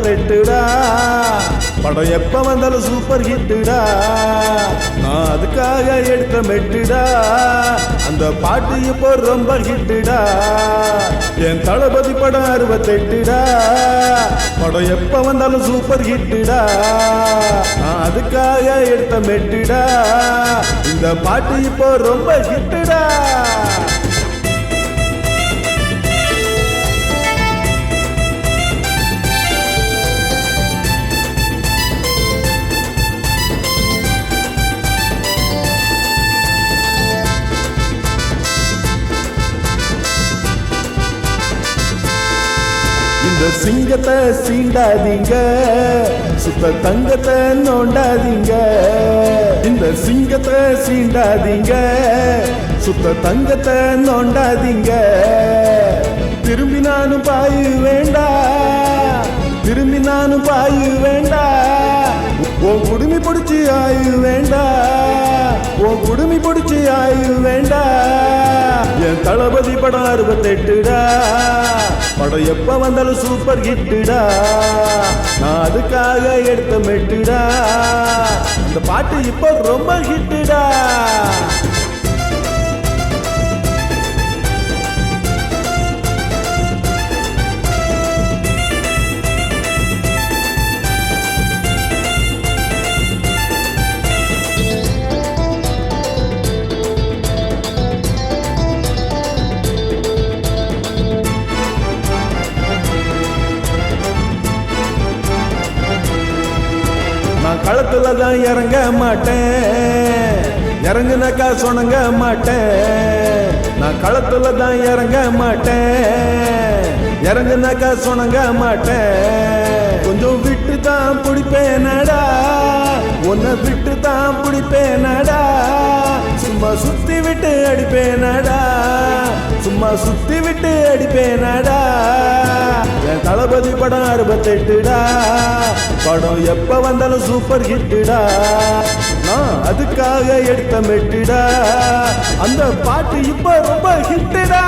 68டா. படம் எப்ப வந்தாலும் சூப்பர் ஹிட்டுடா. நான் அதுக்காக எடுத்த மெட்டுடா. அந்த பாட்டு இப்போ ரொம்ப ஹிட்டுடா. என் தளபதி படம் 68டா. படம் எப்ப வந்தாலும் சூப்பர் ஹிட்டுடா. நான் அதுக்காக எடுத்த மெட்டுடா. இந்த பாட்டு இப்போ ரொம்ப ஹிட்டுடா. இந்த சிங்கத்தை சீண்டாதீங்க, சுத்த தங்கத்தை நோண்டாதீங்க. இந்த சிங்கத்தை சீண்டாதீங்க, சுத்த தங்கத்தை நோண்டாதீங்க. திரும்பி நானும் பாயு வேண்டா, திரும்பி நானும் பாயு வேண்டா. உன் குடுமி பிடிச்சி ஆயு வேண்டா, உன் குடுமி பிடிச்சி ஆயு வேண்டா. என் தளபதி படம் 68டா. படம் எப்ப வந்தாலும் சூப்பர் ஹிட்டுடா. நான் அதுக்காக எடுத்த மெட்டுடா. அந்த பாட்டு இப்ப ரொம்ப ஹிட்டுடா. நான் களத்துல தான் இறங்க மாட்டேன், இறங்குனாக்கா சொன்னங்க மாட்டேன். நான் களத்துல தான் இறங்க மாட்டேன், இறங்குனாக்கா சொன்னங்க மாட்டேன். கொஞ்சம் விட்டு தான் பிடிப்பேனடா, உன்னை விட்டு தான் பிடிப்பேனடா. சும்மா சுத்தி விட்டு அடிப்பேனடா, சும்மா சுத்தி விட்டு அடிப்பேனடா. என் தளபதி படம் 68டா. படம் எப்ப வந்தாலும் சூப்பர் ஹிட்டுடா. நான் அதுக்காக எடுத்த மெட்டுடா. அந்த பாட்டு இப்ப ரொம்ப ஹிட்டுடா.